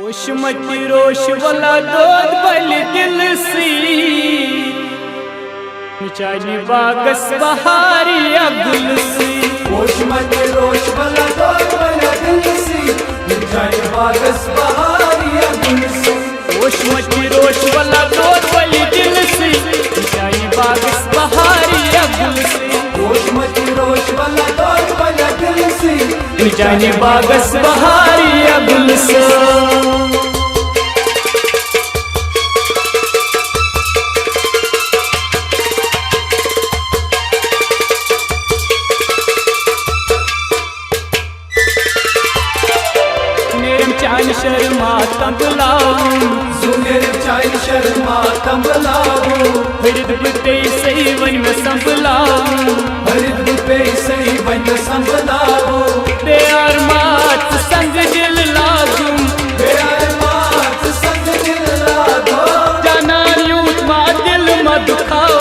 ओशमती रोश वाला दूध बल दिल सी चानी बागस बहारी अब्दुल सी। ओशमती रोश वाला दूध बल दिल सी चानी बागस बहारी अब्दुल सी। ओशमती रोश वाला दूध बल दिल सी चानी बागस बहारी अब्दुल सी। ओशमती रोश वाला दूध बल दिल सी चानी बागस बहारी अब्दुल सी। चान शर्मा तंबलाऊ सुनेर चान शर्मा तंबलाऊ हरिद बुते सही वन में संभलाऊ हरिद बुते सही वन में संभलाऊ प्यार मात संग दिल लागू प्यार मात संग दिल लागो जाना यूं मा दिल में दुखाओ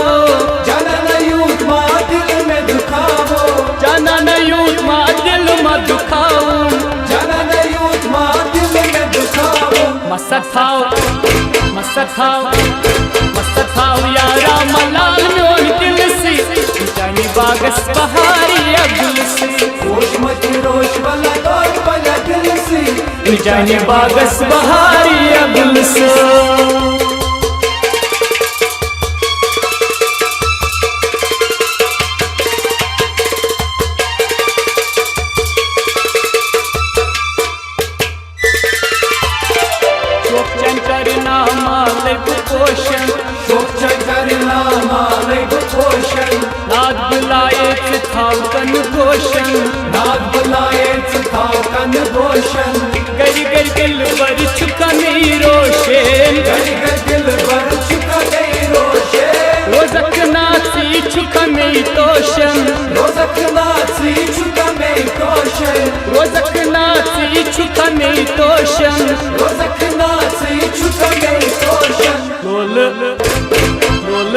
जाना यूं मा दिल में दुखाओ जाना यूं मा दिल में दुखाओ मसथाओ यारा मलाल मोन दिल सी चानी बागस बहारी अब्दुल सी। ओशमती रोश वाला दूध बल दिल सी चानी बागस बहारी अब्दुल सी। करना मालिक पोषण शोक करना मालिक पोषण नाद बुलाए थाव कन पोषण नाद बुलाए थाव कन पोषण गरी गरी दिल पर छुका नहीं रोशन गरी गरी दिल पर छुका नहीं रोशन रोजक नाची छुका नहीं तोशन रोजक नाची छुका नहीं तोशन रोजक नाची छुका नहीं तोशन रोजक नाची छुका नहीं तोशन बोल बोल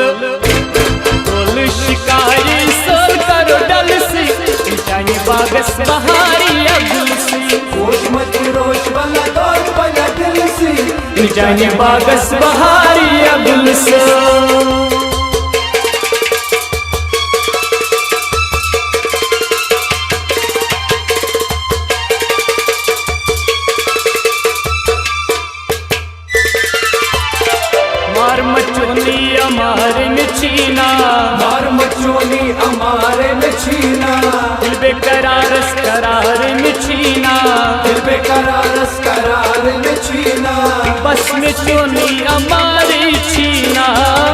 बोल शिकारी सोल करो डल सी चानी बागस बहारी अब्दुल सी। ओशमती रोश वाला दूध बल दिल सी चानी बागस बहारी अब्दुल सी। मार मचोली हमारे नचीना मार मचोली हमारे नचीना दिल बेकरारस करार नचीना दिल बेकरारस करार नचीना बस में चोली हमारी छीना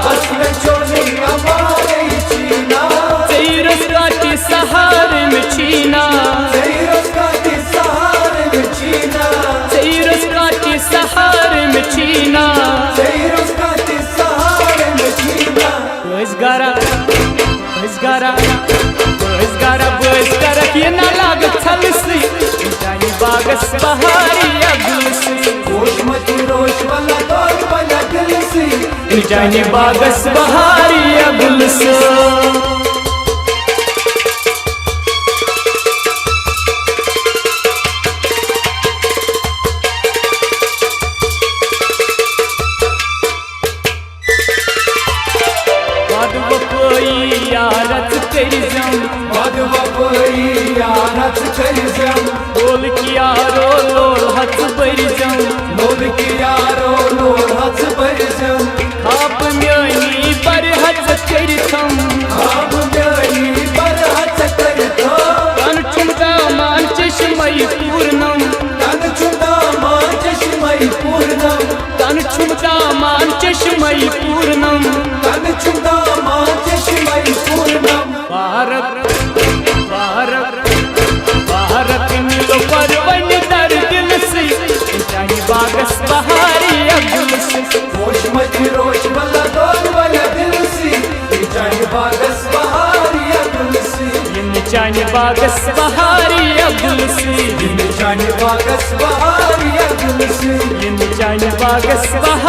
बस में चोली हमारे छीना तेरस काटी सहारे में छीना तेरस काटी सहारे में छीना तेरस काटी सहारे में छीना तेरस काटी सहारे में छीना बसगारा बसगारा बसगारा बसगारा ये ना लागत छल सी चानी बागस बहारी अब्दुल सी। ओशमती रोश वाला दूध बल दिल सी चानी बागस बहारी अब्दुल सी। यारत तेरी जम मधुआ कोई यारत कर जम बोल किया रो लोल हथ बर जम लोल की यारो लोल हथ पर जम आप म्योनी पर हथ कर थम आप म्योनी पर हथ कर दो तन चुमदा मान चश्मई पूर्णम तन चुदा मान चश्मई पूर्णम तन चुमदा मान चश्मई पूर्णम तन चुदा मान चश्मई पूर्णम भारत भारत भारत नीलो परवन दर दिल से चानी बागस बहारी अब्दुल सी। ओशमती रोश वाला दूध बल दिल सी चानी बागस बहारी अब्दुल सी चानी बागस बहारी अब्दुल सी। चानी बागस बहारी अब्दुल सी चानी बागस बहारी